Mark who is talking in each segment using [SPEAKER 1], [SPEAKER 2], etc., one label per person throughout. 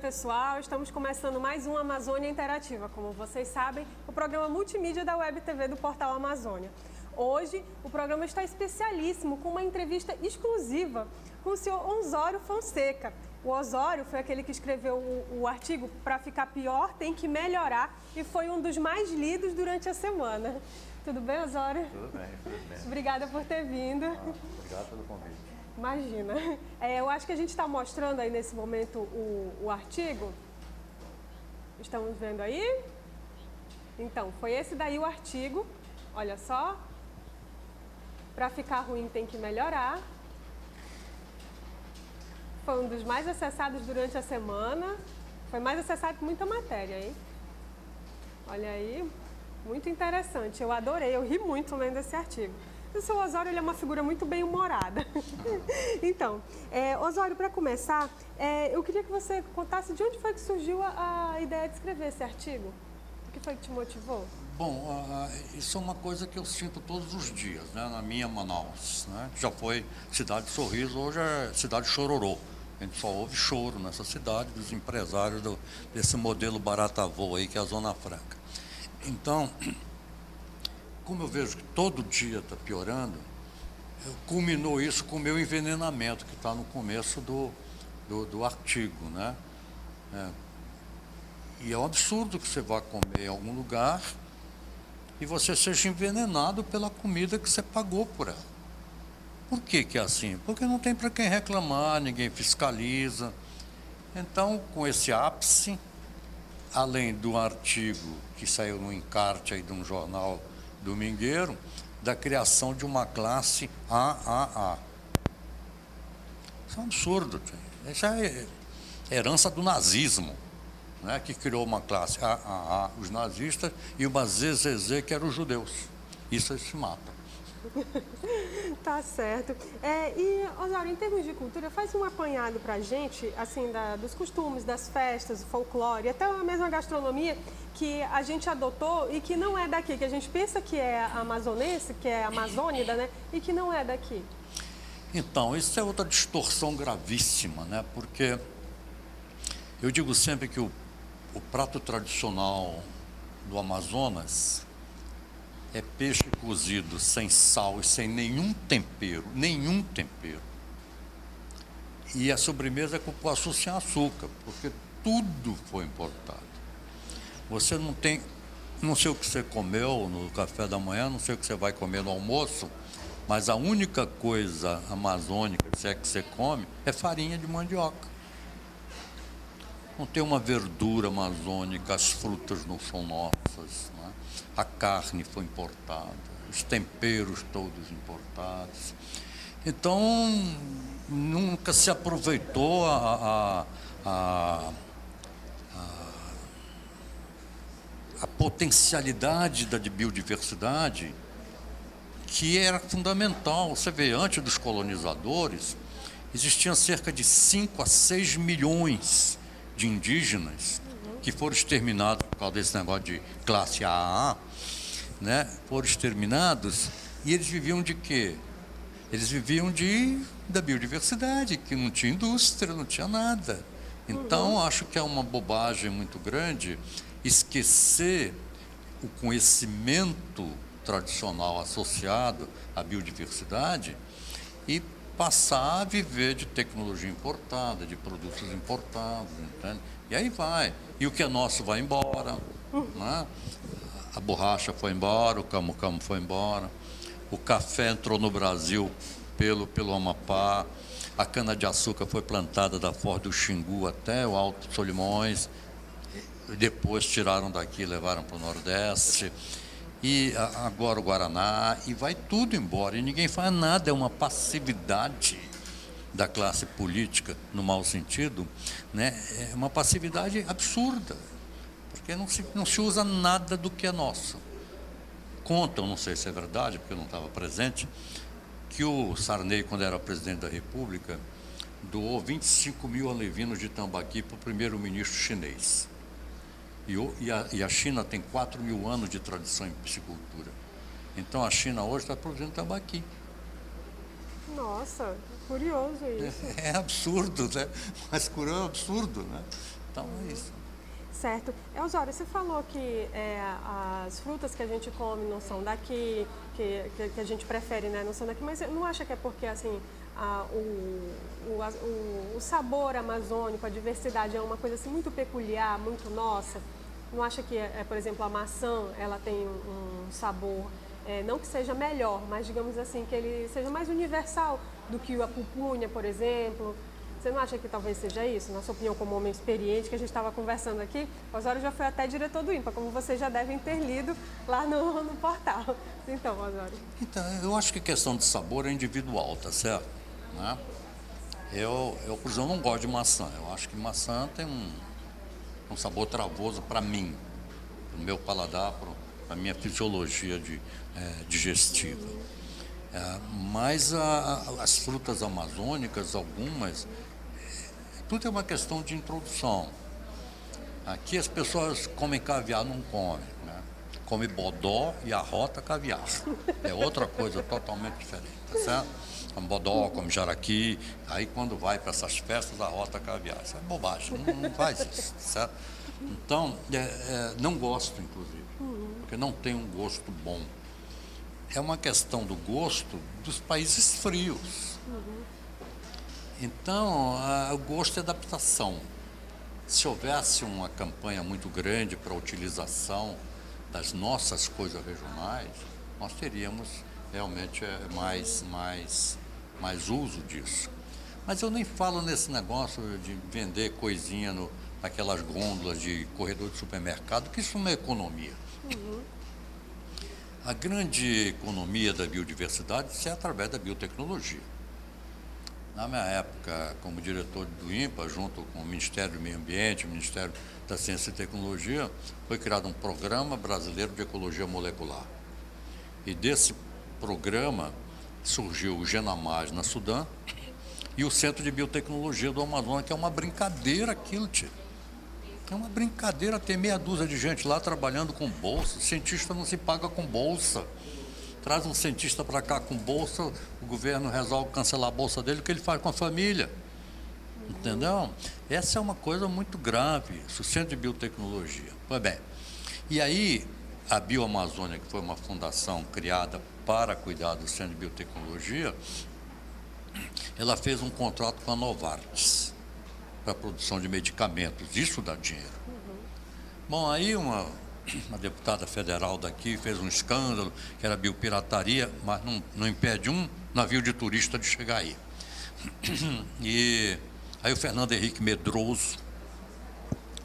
[SPEAKER 1] pessoal, estamos começando mais um Amazônia Interativa. Como vocês sabem, o programa multimídia da Web TV do Portal Amazônia. Hoje, o programa está especialíssimo com uma entrevista exclusiva com o senhor Osório Fonseca. O Osório foi aquele que escreveu o artigo Para Ficar Pior Tem Que Melhorar e foi um dos mais lidos durante a semana. Tudo bem, Osório?
[SPEAKER 2] Tudo bem, tudo bem.
[SPEAKER 1] Obrigada por ter vindo.
[SPEAKER 2] Obrigado pelo convite.
[SPEAKER 1] Imagina. Eu acho que a gente está mostrando aí nesse momento o artigo. Estamos vendo aí? Então, foi esse daí o artigo. Olha só. Para ficar ruim tem que melhorar. Foi um dos mais acessados durante a semana. Foi mais acessado que muita matéria, hein? Olha aí. Muito interessante. Eu adorei. Eu ri muito lendo esse artigo. O seu Osório, ele é uma figura muito bem-humorada. Então, Osório, para começar, eu queria que você contasse de onde foi que surgiu a ideia de escrever esse artigo. O que foi que te motivou?
[SPEAKER 3] Bom, isso é uma coisa que eu sinto todos os dias, né, na minha Manaus, né? Já foi cidade de Sorriso, hoje é cidade de Chororô. A gente só ouve choro nessa cidade dos empresários desse modelo barata-voa aí, que é a Zona Franca. Então, como eu vejo que todo dia está piorando, culminou isso com o meu envenenamento, que está no começo do artigo, né? E é um absurdo que você vá comer em algum lugar e você seja envenenado pela comida que você pagou por ela. Por que é assim? Porque não tem para quem reclamar, ninguém fiscaliza. Então, com esse ápice, além do artigo que saiu no encarte aí de um jornal domingueiro, da criação de uma classe AAA. Isso é um absurdo. Isso é herança do nazismo, né, que criou uma classe AAA, os nazistas, e uma ZZZ, que eram os judeus. Isso eles se matam.
[SPEAKER 1] Tá certo. E, Osório, em termos de cultura, faz um apanhado pra gente, assim, dos costumes, das festas, do folclore, até a mesma gastronomia que a gente adotou e que não é daqui, que a gente pensa que é amazonense, que é amazônida, né? E que não é daqui.
[SPEAKER 3] Então, isso é outra distorção gravíssima, né? Porque eu digo sempre que o prato tradicional do Amazonas é peixe cozido sem sal e sem nenhum tempero, nenhum tempero. E a sobremesa é cupuaçu sem açúcar, porque tudo foi importado. Você não tem, não sei o que você comeu no café da manhã, não sei o que você vai comer no almoço, mas a única coisa amazônica, se é que você come, é farinha de mandioca. Não tem uma verdura amazônica, as frutas não são nossas, né? A carne foi importada, os temperos todos importados. Então, nunca se aproveitou a potencialidade da biodiversidade, que era fundamental. Você vê, antes dos colonizadores, existiam cerca de 5 a 6 milhões de indígenas que foram exterminados por causa desse negócio de classe AA, né? Foram exterminados, e eles viviam de quê? Eles viviam da biodiversidade, que não tinha indústria, não tinha nada. Então, acho que é uma bobagem muito grande esquecer o conhecimento tradicional associado à biodiversidade e passar a viver de tecnologia importada, de produtos importados, entende? E aí vai. E o que é nosso vai embora, né? A borracha foi embora, o camu-camu foi embora, o café entrou no Brasil pelo Amapá, a cana-de-açúcar foi plantada da Foz do Xingu até o Alto Solimões, depois tiraram daqui e levaram para o Nordeste, e agora o Guaraná, e vai tudo embora, e ninguém faz nada, é uma passividade da classe política, no mau sentido, né? É uma passividade absurda, porque não se usa nada do que é nosso. Contam, não sei se é verdade, porque eu não estava presente, que o Sarney, quando era presidente da República, doou 25 mil alevinos de tambaqui para o primeiro-ministro chinês. E a China tem 4 mil anos de tradição em piscicultura. Então a China hoje está produzindo tambaqui.
[SPEAKER 1] Nossa, curioso isso.
[SPEAKER 3] É absurdo, né? Mas curioso é absurdo, né? Então, é isso.
[SPEAKER 1] Certo. Osório, você falou que as frutas que a gente come não são daqui, que a gente prefere, né, não são daqui, mas não acha que é porque, assim, o sabor amazônico, a diversidade é uma coisa assim, muito peculiar, muito nossa? Não acha que, por exemplo, a maçã, ela tem um sabor, não que seja melhor, mas digamos assim, que ele seja mais universal do que a pupunha, por exemplo? Você não acha que talvez seja isso? Na sua opinião, como homem experiente, que a gente estava conversando aqui, o Osório já foi até diretor do INPA, como vocês já devem ter lido lá no portal. Então, Osório.
[SPEAKER 3] Então, eu acho que a questão de sabor é individual, tá certo? Né? Eu, por exemplo, não gosto de maçã. Eu acho que maçã tem um sabor travoso para mim, para o meu paladar, para a minha fisiologia digestiva. Mas as frutas amazônicas, algumas, tudo é uma questão de introdução. Aqui as pessoas comem caviar, não comem, né? Come bodó e arrota caviar. É outra coisa totalmente diferente, tá certo? Come bodó, come jaraqui, aí quando vai para essas festas arrota caviar. Isso é bobagem, não faz isso, tá certo? Então, não gosto, inclusive, porque não tem um gosto bom. É uma questão do gosto dos países frios. Então, o gosto é adaptação. Se houvesse uma campanha muito grande para a utilização das nossas coisas regionais, nós teríamos realmente mais uso disso. Mas eu nem falo nesse negócio de vender coisinha naquelas gôndolas de corredor de supermercado, que isso não é economia. A grande economia da biodiversidade é através da biotecnologia. Na minha época, como diretor do INPA, junto com o Ministério do Meio Ambiente, o Ministério da Ciência e Tecnologia, foi criado um programa brasileiro de ecologia molecular. E desse programa surgiu o Genamaz na Sudã e o Centro de Biotecnologia do Amazonas, que é uma brincadeira aquilo, tio. É uma brincadeira ter meia dúzia de gente lá trabalhando com bolsa. Cientista não se paga com bolsa. Traz um cientista para cá com bolsa, o governo resolve cancelar a bolsa dele, o que ele faz com a família? Entendeu? Essa é uma coisa muito grave, o Centro de Biotecnologia. Pois bem, e aí a Bioamazônia, que foi uma fundação criada para cuidar do Centro de Biotecnologia, ela fez um contrato com a Novartis para a produção de medicamentos. Isso dá dinheiro. Bom, aí uma deputada federal daqui fez um escândalo, que era biopirataria, mas não impede um navio de turista de chegar aí. E aí o Fernando Henrique Medroso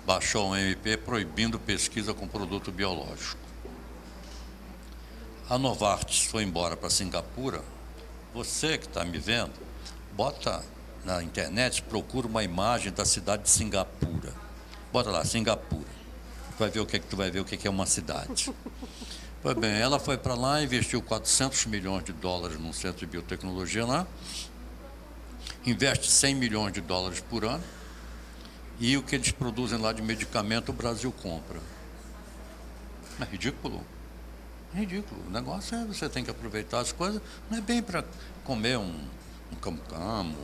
[SPEAKER 3] baixou um MP proibindo pesquisa com produto biológico. A Novartis foi embora para Singapura. Você que está me vendo, bota na internet, procura uma imagem da cidade de Singapura. Bota lá, Singapura. Vai ver o que tu vai ver o que é uma cidade. Pois bem, ela foi para lá, investiu 400 milhões de dólares num centro de biotecnologia lá, investe 100 milhões de dólares por ano, e o que eles produzem lá de medicamento o Brasil compra. É ridículo. É ridículo. O negócio é você tem que aproveitar as coisas, não é bem para comer um camu-camu,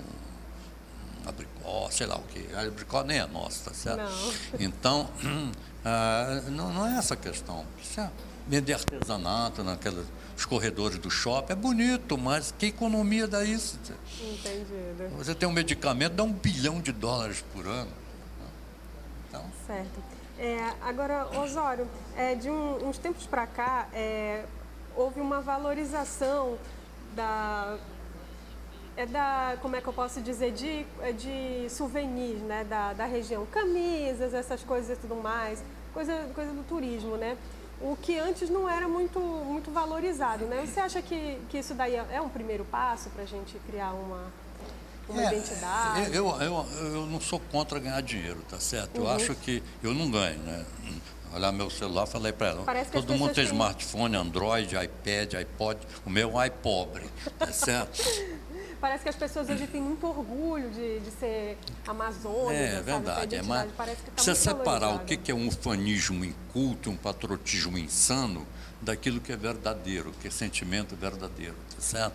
[SPEAKER 3] abricó, sei lá o que. A abricó nem é nossa, tá certo?
[SPEAKER 1] Não.
[SPEAKER 3] Então, não é essa a questão. Precisa vender artesanato os corredores do shopping. É bonito, mas que economia dá isso?
[SPEAKER 1] Entendido.
[SPEAKER 3] Você tem um medicamento, dá $1 bilhão por ano. Então,
[SPEAKER 1] certo. Agora, Osório, de uns tempos para cá, houve uma valorização como é que eu posso dizer, de souvenirs, né, da região, camisas, essas coisas e tudo mais, coisa do turismo, né? O que antes não era muito valorizado, né? Você acha que isso daí é um primeiro passo para a gente criar uma identidade?
[SPEAKER 3] Eu não sou contra ganhar dinheiro, tá certo? Eu acho que eu não ganho, né? Olhar meu celular, falei para ela, todo mundo tem smartphone, Android, iPad, iPod, o meu é pobre, tá certo?
[SPEAKER 1] Parece que as pessoas hoje têm muito orgulho de ser amazônicas,
[SPEAKER 3] É verdade, mas
[SPEAKER 1] parece que tá
[SPEAKER 3] precisa
[SPEAKER 1] muito
[SPEAKER 3] separar
[SPEAKER 1] valorizado.
[SPEAKER 3] o que é um ufanismo inculto, um patriotismo insano, daquilo que é verdadeiro, que é sentimento verdadeiro, tá certo?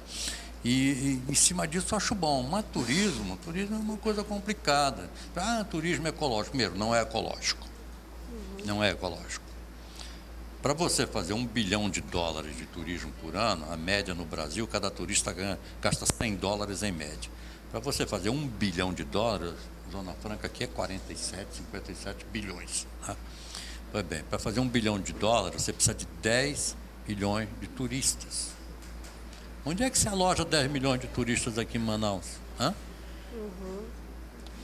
[SPEAKER 3] E em cima disso eu acho bom. Mas turismo é uma coisa complicada. Turismo ecológico. Primeiro, não é ecológico. Não é ecológico. Para você fazer $1 bilhão de turismo por ano, a média no Brasil, cada turista gasta $100 em média. Para você fazer $1 bilhão, Zona Franca aqui é 47, 57 bilhões. Tá? Pois bem, para fazer $1 bilhão você precisa de 10 milhões de turistas. Onde é que se aloja 10 milhões de turistas aqui em Manaus? Hã?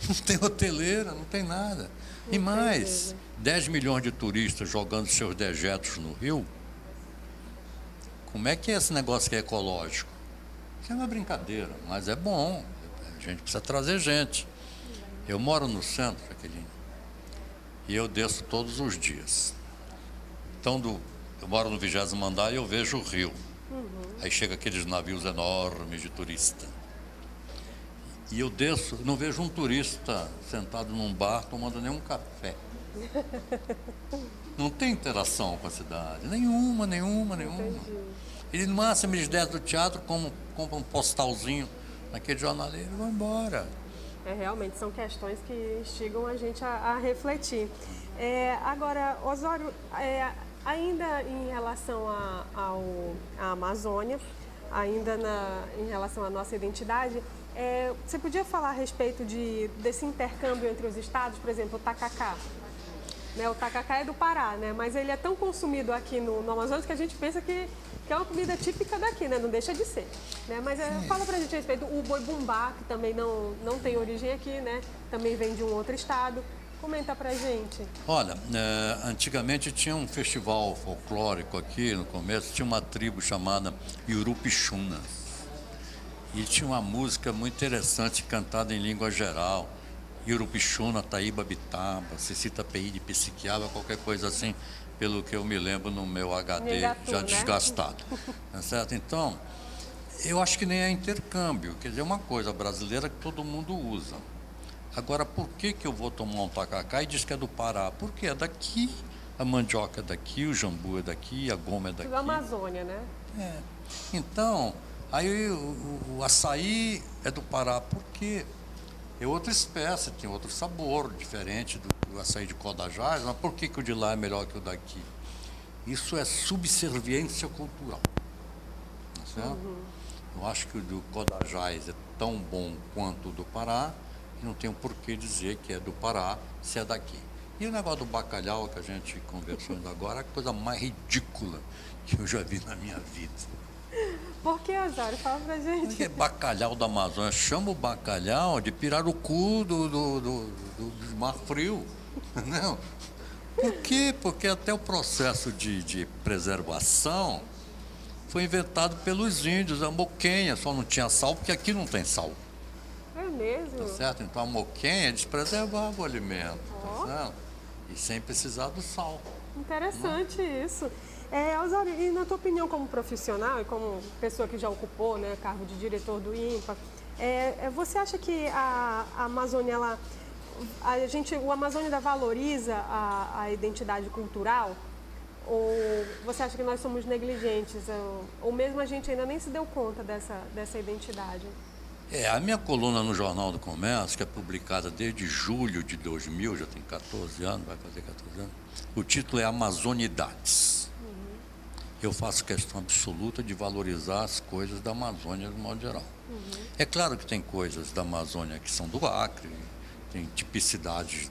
[SPEAKER 3] Não tem hoteleira, não tem nada. E mais, 10 milhões de turistas jogando seus dejetos no rio, como é que é esse negócio que é ecológico? Isso é uma brincadeira, mas é bom. A gente precisa trazer gente. Eu moro no centro, Jaqueline, e eu desço todos os dias. Então, eu moro no 20º andar e eu vejo o rio. Aí chega aqueles navios enormes de turista. E eu desço, não vejo um turista sentado num bar tomando nenhum café. Não tem interação com a cidade. Nenhuma. Ele, no máximo, eles descem do teatro, compram um postalzinho naquele jornaleiro e vão embora.
[SPEAKER 1] Realmente, são questões que instigam a gente a refletir. Agora, Osório, ainda em relação à Amazônia, ainda em relação à nossa identidade, você podia falar a respeito desse intercâmbio entre os estados, por exemplo, o tacacá? Né, o tacacá é do Pará, né, mas ele é tão consumido aqui no Amazonas que a gente pensa que é uma comida típica daqui, né, não deixa de ser. Né, mas fala pra gente a respeito o boi bumbá, que também não tem origem aqui, né, também vem de um outro estado. Comenta pra gente.
[SPEAKER 3] Olha, antigamente tinha um festival folclórico aqui no começo, tinha uma tribo chamada Yurupixuna. E tinha uma música muito interessante cantada em língua geral. Yurupixuna, Taíba, Bitaba, Cecita Pei de Psiquiaba, qualquer coisa assim, pelo que eu me lembro no meu HD
[SPEAKER 1] Negatu,
[SPEAKER 3] já
[SPEAKER 1] né?
[SPEAKER 3] desgastado. Tá certo? Então, eu acho que nem é intercâmbio, quer dizer, é uma coisa brasileira que todo mundo usa. Agora, por que eu vou tomar um tacacá e diz que é do Pará? Porque é daqui, a mandioca é daqui, o jambu é daqui, a goma é daqui.
[SPEAKER 1] Tudo Amazônia, né?
[SPEAKER 3] Então, aí o açaí é do Pará, por quê? É outra espécie, tem outro sabor, diferente do açaí de Codajás, mas por que o de lá é melhor que o daqui? Isso é subserviência cultural. Tá certo? Eu acho que o do Codajás é tão bom quanto o do Pará, e não tem um porquê dizer que é do Pará, se é daqui. E o negócio do bacalhau que a gente conversou ainda agora é a coisa mais ridícula que eu já vi na minha vida.
[SPEAKER 1] Por que, Osório? Fala pra gente.
[SPEAKER 3] Porque bacalhau da Amazônia, chama o bacalhau de pirarucu do Mar Frio. Não. Por quê? Porque até o processo de preservação foi inventado pelos índios, a moquenha, só não tinha sal, porque aqui não tem sal.
[SPEAKER 1] É mesmo?
[SPEAKER 3] Tá certo? Então a moquenha, eles preservavam o alimento, tá certo? E sem precisar do sal.
[SPEAKER 1] Interessante isso. Osório, e na tua opinião como profissional e como pessoa que já ocupou, né, cargo de diretor do INPA, você acha que a Amazônia, o Amazônia ainda valoriza a identidade cultural? Ou você acha que nós somos negligentes? Ou mesmo a gente ainda nem se deu conta dessa identidade?
[SPEAKER 3] A minha coluna no Jornal do Comércio, que é publicada desde julho de 2000, já tem 14 anos, vai fazer 14 anos, o título é Amazonidades. Eu faço questão absoluta de valorizar as coisas da Amazônia de modo geral. É claro que tem coisas da Amazônia que são do Acre, tem tipicidades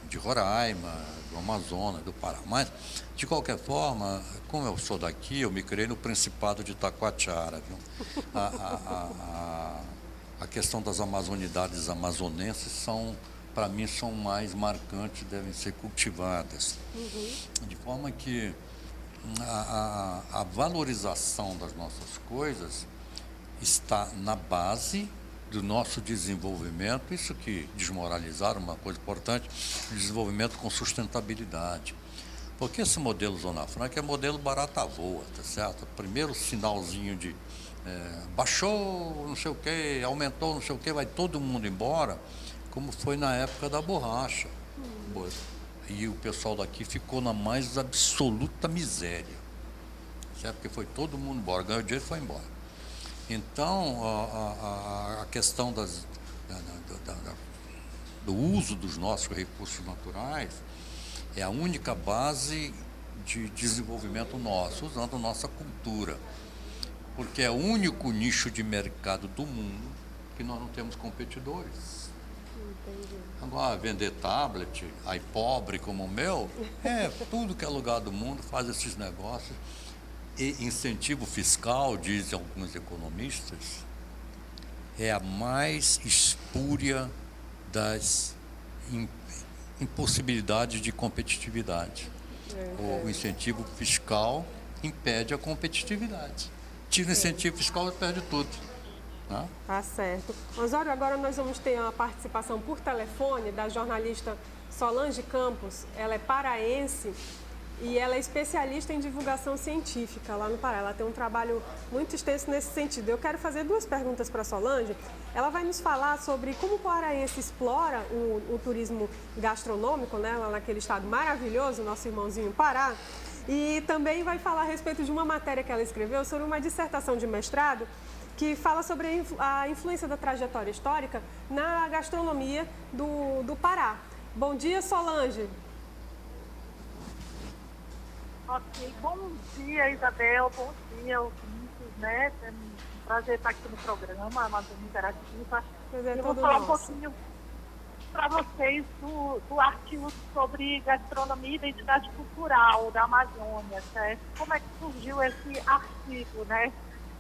[SPEAKER 3] de Roraima, do Amazonas, do Pará, mas, de qualquer forma, como eu sou daqui, eu me criei no Principado de Itacoatiara, viu? A questão das amazonidades amazonenses para mim, são mais marcantes, devem ser cultivadas. De forma que a valorização das nossas coisas está na base do nosso desenvolvimento, isso que desmoralizaram, uma coisa importante, desenvolvimento com sustentabilidade. Porque esse modelo Zona Franca é modelo barata voa, tá certo? Primeiro sinalzinho de baixou não sei o que, aumentou não sei o que, vai todo mundo embora, como foi na época da borracha. E o pessoal daqui ficou na mais absoluta miséria, certo? Porque foi todo mundo embora, ganhou dinheiro e foi embora. Então, a questão do uso dos nossos recursos naturais é a única base de desenvolvimento nosso, usando nossa cultura, porque é o único nicho de mercado do mundo que nós não temos competidores.
[SPEAKER 1] Entendi.
[SPEAKER 3] Agora, vender tablet, aí pobre como o meu, tudo que é lugar do mundo faz esses negócios. E incentivo fiscal, dizem alguns economistas, é a mais espúria das impossibilidades de competitividade. O incentivo fiscal impede a competitividade. Tira o incentivo fiscal e perde tudo. Né?
[SPEAKER 1] Tá certo. Osório, agora nós vamos ter a participação por telefone da jornalista Solange Campos. Ela é paraense e ela é especialista em divulgação científica lá no Pará. Ela tem um trabalho muito extenso nesse sentido. Eu quero fazer duas perguntas para a Solange. Ela vai nos falar sobre como o paraense explora o turismo gastronômico, né, lá naquele estado maravilhoso, nosso irmãozinho Pará. E também vai falar a respeito de uma matéria que ela escreveu sobre uma dissertação de mestrado que fala sobre a influência da trajetória histórica na gastronomia do Pará. Bom dia, Solange.
[SPEAKER 4] Ok, bom dia, Isabel, bom dia, ouvintes, né? É um prazer estar aqui no programa Amazônia Interativa. Eu vou falar um pouquinho para vocês do artigo sobre gastronomia e identidade cultural da Amazônia, certo? Como é que surgiu esse artigo, né?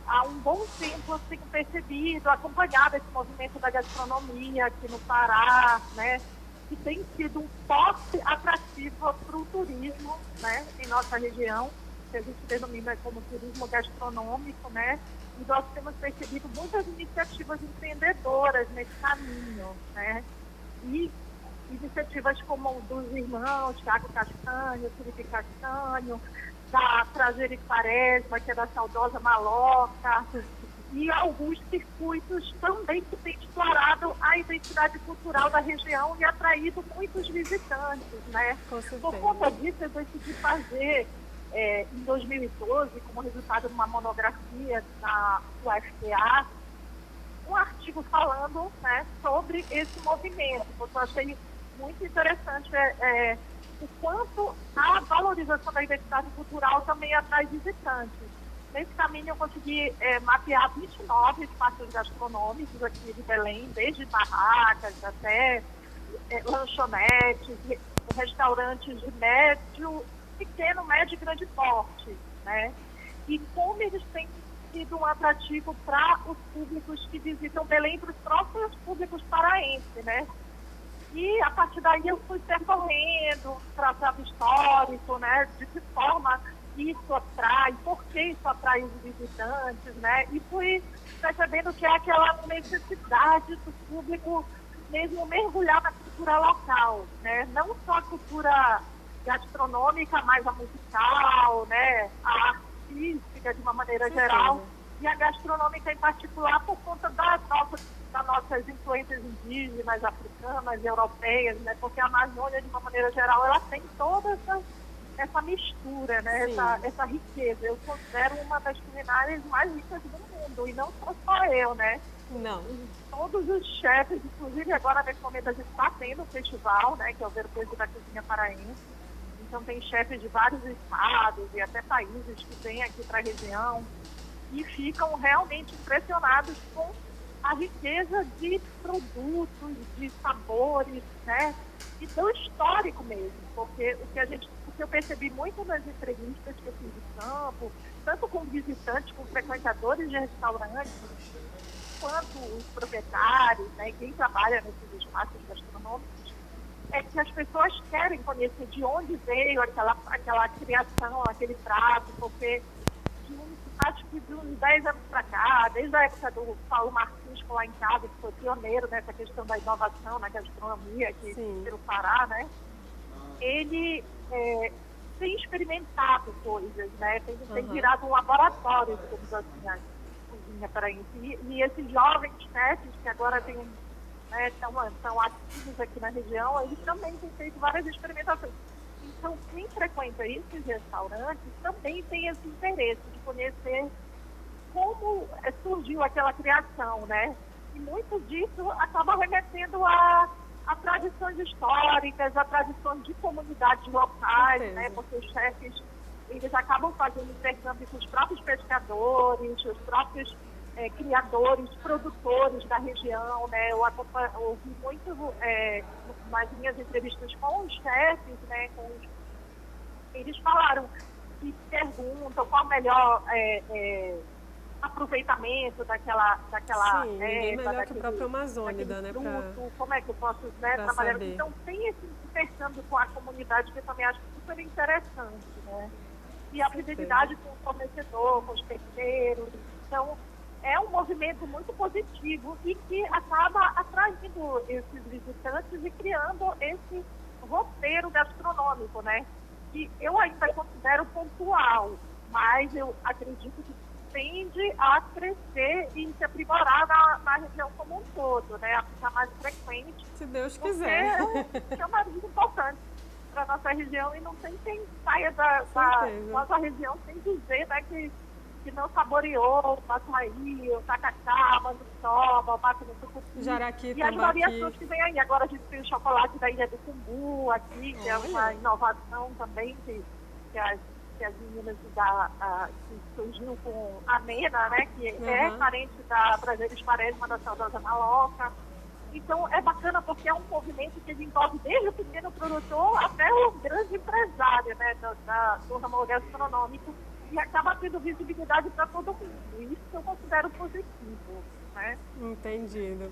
[SPEAKER 4] Há um bom tempo eu tenho percebido, acompanhado esse movimento da gastronomia aqui no Pará, né? Que tem sido um forte atrativo para o turismo, né, em nossa região, que a gente denomina como turismo gastronômico, né, e nós temos percebido muitas iniciativas empreendedoras nesse caminho, né, e iniciativas como dos irmãos Thiago Castanho, Felipe Castanho, da Prazer e Quaresma, que é da saudosa Maloca, e alguns circuitos também que têm explorado a identidade cultural da região e atraído muitos visitantes, né? Por conta disso, eu decidi fazer, em 2012, como resultado de uma monografia da UFPA, um artigo falando, né, sobre esse movimento, porque eu achei muito interessante o quanto a valorização da identidade cultural também atrai visitantes. Nesse caminho eu consegui mapear 29 espaços gastronômicos aqui de Belém, desde barracas até lanchonetes, restaurantes de pequeno, médio e grande porte, né? E como eles têm sido um atrativo para os públicos que visitam Belém, para os próprios públicos paraenses, né? E a partir daí eu fui percorrendo o traçado histórico, né? De que forma isso atrai, por que isso atrai os visitantes, né? E fui percebendo que é aquela necessidade do público mesmo mergulhar na cultura local, né? Não só a cultura gastronômica, mas a musical, né? A artística de uma maneira geral, e a gastronômica em particular por conta das nossas influências indígenas, africanas, europeias, né? Porque a Amazônia, de uma maneira geral, ela tem toda essa mistura, né? Essa riqueza. Eu considero uma das culinárias mais ricas do mundo, e não só eu, né?
[SPEAKER 1] Não.
[SPEAKER 4] Todos os chefes, inclusive agora nesse momento a gente está tendo um festival, né? Que é o Verpejo da Cozinha Paraense. Então tem chefes de vários estados e até países que vêm aqui para a região e ficam realmente impressionados com a riqueza de produtos, de sabores, né? E do histórico mesmo, porque o que eu percebi muito nas entrevistas que eu fiz de campo, tanto com visitantes, com frequentadores de restaurantes, quanto os proprietários, né, e quem trabalha nesses espaços gastronômicos, é que as pessoas querem conhecer de onde veio aquela criação, aquele prato, porque acho que de uns 10 anos para cá, desde a época do Paulo Martins lá em casa, que foi pioneiro nessa questão da inovação na gastronomia aqui pelo Pará, né? Ele tem experimentado coisas, né? Tem virado um laboratório, digamos assim, a cozinha paraense. E esses jovens chefes que agora estão ativos aqui na região, eles também têm feito várias experimentações. Então, quem frequenta esses restaurantes também tem esse interesse de conhecer como surgiu aquela criação, né? E muito disso acaba remetendo a tradições históricas, a tradições de comunidades locais, né? Porque os chefes, eles acabam fazendo intercâmbio com os próprios pescadores, os próprios criadores, produtores da região, né? Eu ouvi muito nas minhas entrevistas com os chefes, né? Eles falaram que perguntam qual o melhor aproveitamento daquela
[SPEAKER 1] Sim, ninguém melhor que o próprio Amazônida, né?
[SPEAKER 4] Como é que eu posso trabalhar? Saber. Então tem esse intercâmbio com a comunidade que eu também acho super interessante, né? E a fidelidade com o fornecedor, com os terceiros. Então, é um movimento muito positivo e que acaba atraindo esses visitantes e criando esse roteiro gastronômico, né? Que eu ainda considero pontual, mas eu acredito que tende a crescer e se aprimorar na região como um todo, né? A ficar mais frequente.
[SPEAKER 1] Se Deus quiser.
[SPEAKER 4] É uma muito importante para a nossa região e não tem quem saia da nossa região sem dizer, né, que não saboreou o açaí, o tacacá, a mandioca, o mato do tucupi.
[SPEAKER 1] Jaraqui,
[SPEAKER 4] e as variações que vem aí. Agora a gente tem o chocolate da Ilha do Cumbu aqui, que é uma inovação também que as meninas que surgiu com a Mena, né, que é parente da Prazeres Quaresma, da saudosa Maloca. Então, é bacana porque é um movimento que envolve desde o pequeno produtor até o grande empresário, né, do ramo gastronômico, e acaba tendo visibilidade para todo mundo. Isso eu considero positivo, né?
[SPEAKER 1] Entendido.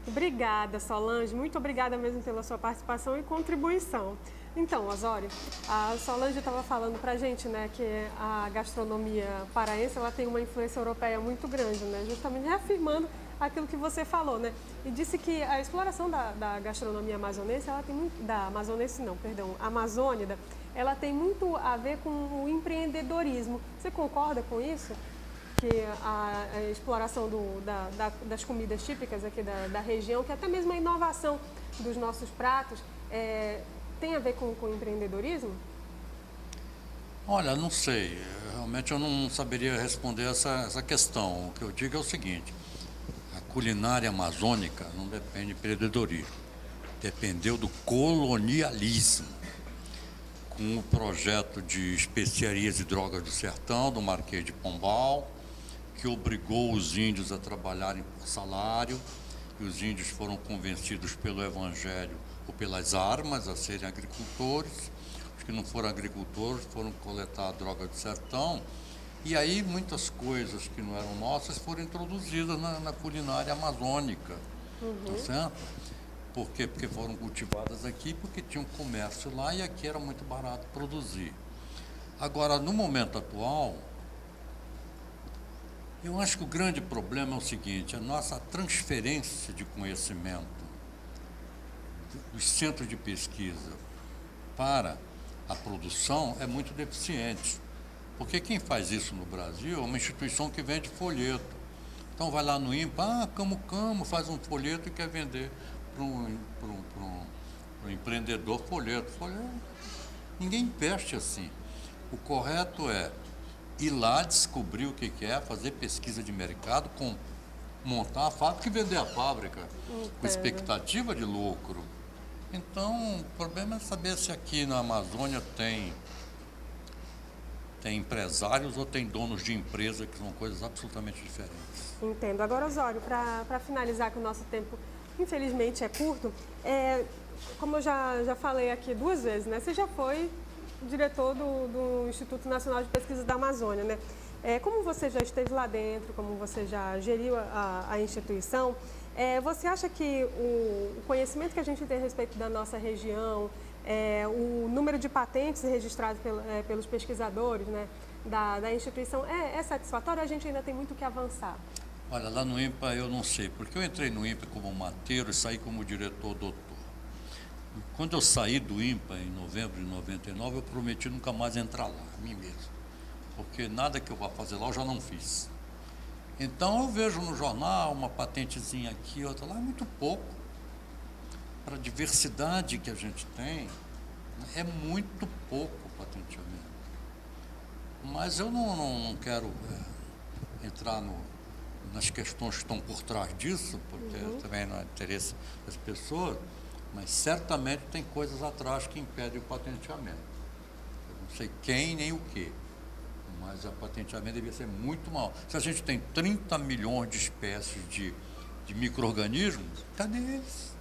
[SPEAKER 1] Obrigada, Solange. Muito obrigada mesmo pela sua participação e contribuição. Então, Osório, a Solange estava falando para a gente, né, que a gastronomia paraense ela tem uma influência europeia muito grande, né, justamente reafirmando aquilo que você falou, né, e disse que a exploração da gastronomia amazonense, ela tem muito, amazônida, ela tem muito a ver com o empreendedorismo. Você concorda com isso? Que a exploração das comidas típicas aqui da região, que até mesmo a inovação dos nossos pratos, tem a ver com o empreendedorismo?
[SPEAKER 3] Olha, não sei. Realmente eu não saberia responder essa questão. O que eu digo é o seguinte: a culinária amazônica não depende de empreendedorismo. Dependeu do colonialismo. Com o projeto de especiarias e drogas do sertão, do Marquês de Pombal, que obrigou os índios a trabalharem por salário, e os índios foram convencidos pelo Evangelho ou pelas armas a serem agricultores. Os que não foram agricultores foram coletar a droga do sertão, e aí muitas coisas que não eram nossas foram introduzidas na culinária amazônica, tá certo? Por quê? Porque foram cultivadas aqui, porque tinha um comércio lá e aqui era muito barato produzir. Agora, no momento atual, eu acho que o grande problema é o seguinte: a nossa transferência de conhecimento dos centros de pesquisa para a produção é muito deficiente. Porque quem faz isso no Brasil é uma instituição que vende folheto. Então vai lá no INPA, Camo, faz um folheto e quer vender para um empreendedor folheto. Ninguém investe assim. O correto é ir lá, descobrir o que é, fazer pesquisa de mercado, montar a fábrica e vender a fábrica com expectativa de lucro. Então, o problema é saber se aqui na Amazônia tem empresários ou tem donos de empresa, que são coisas absolutamente diferentes.
[SPEAKER 1] Entendo. Agora, Osório, para finalizar, que o nosso tempo infelizmente é curto, como eu já falei aqui 2 vezes, né? Você já foi diretor do Instituto Nacional de Pesquisa da Amazônia, né? Como você já esteve lá dentro, como você já geriu a instituição, você acha que o conhecimento que a gente tem a respeito da nossa região, o número de patentes registrados pelos pesquisadores, né, da instituição é satisfatório? A gente ainda tem muito que avançar?
[SPEAKER 3] Olha, lá no INPA eu não sei, porque eu entrei no INPA como mateiro e saí como diretor doutor. Quando eu saí do INPA em novembro de 99, eu prometi nunca mais entrar lá, a mim mesmo, porque nada que eu vá fazer lá eu já não fiz. Então eu vejo no jornal uma patentezinha aqui, outra lá, é muito pouco. Para a diversidade que a gente tem, é muito pouco o patenteamento. Mas eu não quero entrar nas questões que estão por trás disso, porque também não é interesse das pessoas, mas certamente tem coisas atrás que impedem o patenteamento. Eu não sei quem nem o quê, mas o patenteamento devia ser muito maior. Se a gente tem 30 milhões de espécies de micro-organismos, cadê eles?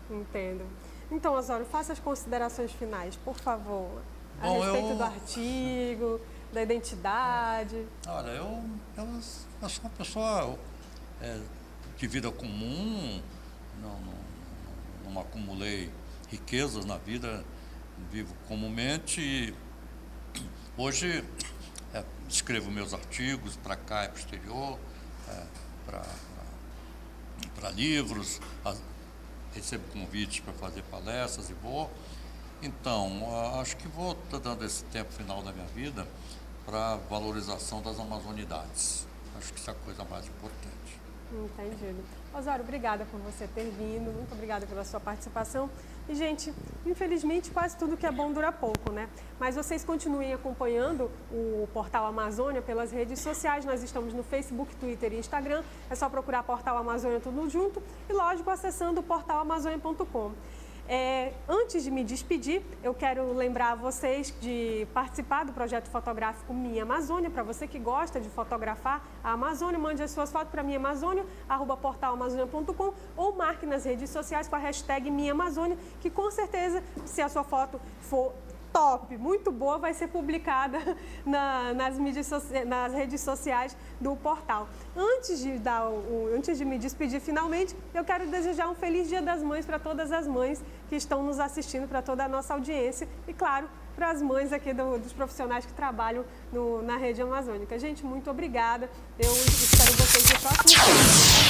[SPEAKER 1] Entendo. Então, Osório, faça as considerações finais, por favor, a
[SPEAKER 3] Bom,
[SPEAKER 1] respeito do artigo, da identidade.
[SPEAKER 3] Olha, eu sou uma pessoa de vida comum, não acumulei riquezas na vida, vivo comumente e hoje escrevo meus artigos para cá e para o exterior, para livros, recebo convites para fazer palestras e vou. Então, acho que vou estar dando esse tempo final da minha vida para a valorização das amazonidades. Acho que isso é a coisa mais importante.
[SPEAKER 1] Entendido. Osório, obrigada por você ter vindo, muito obrigada pela sua participação. E, gente, infelizmente quase tudo que é bom dura pouco, né? Mas vocês continuem acompanhando o Portal Amazônia pelas redes sociais. Nós estamos no Facebook, Twitter e Instagram. É só procurar Portal Amazônia tudo junto e, lógico, acessando o portalamazônia.com. Antes de me despedir, eu quero lembrar vocês de participar do projeto fotográfico Minha Amazônia. Para você que gosta de fotografar a Amazônia, mande as suas fotos para minhaamazônia@portalamazônia.com ou marque nas redes sociais com a hashtag Minha Amazônia, que com certeza, se a sua foto for top, muito boa, vai ser publicada nas redes sociais do portal. Antes de me despedir finalmente, eu quero desejar um feliz Dia das Mães para todas as mães que estão nos assistindo, para toda a nossa audiência e, claro, para as mães aqui dos profissionais que trabalham na rede amazônica. Gente, muito obrigada. Eu espero vocês no próximo vídeo.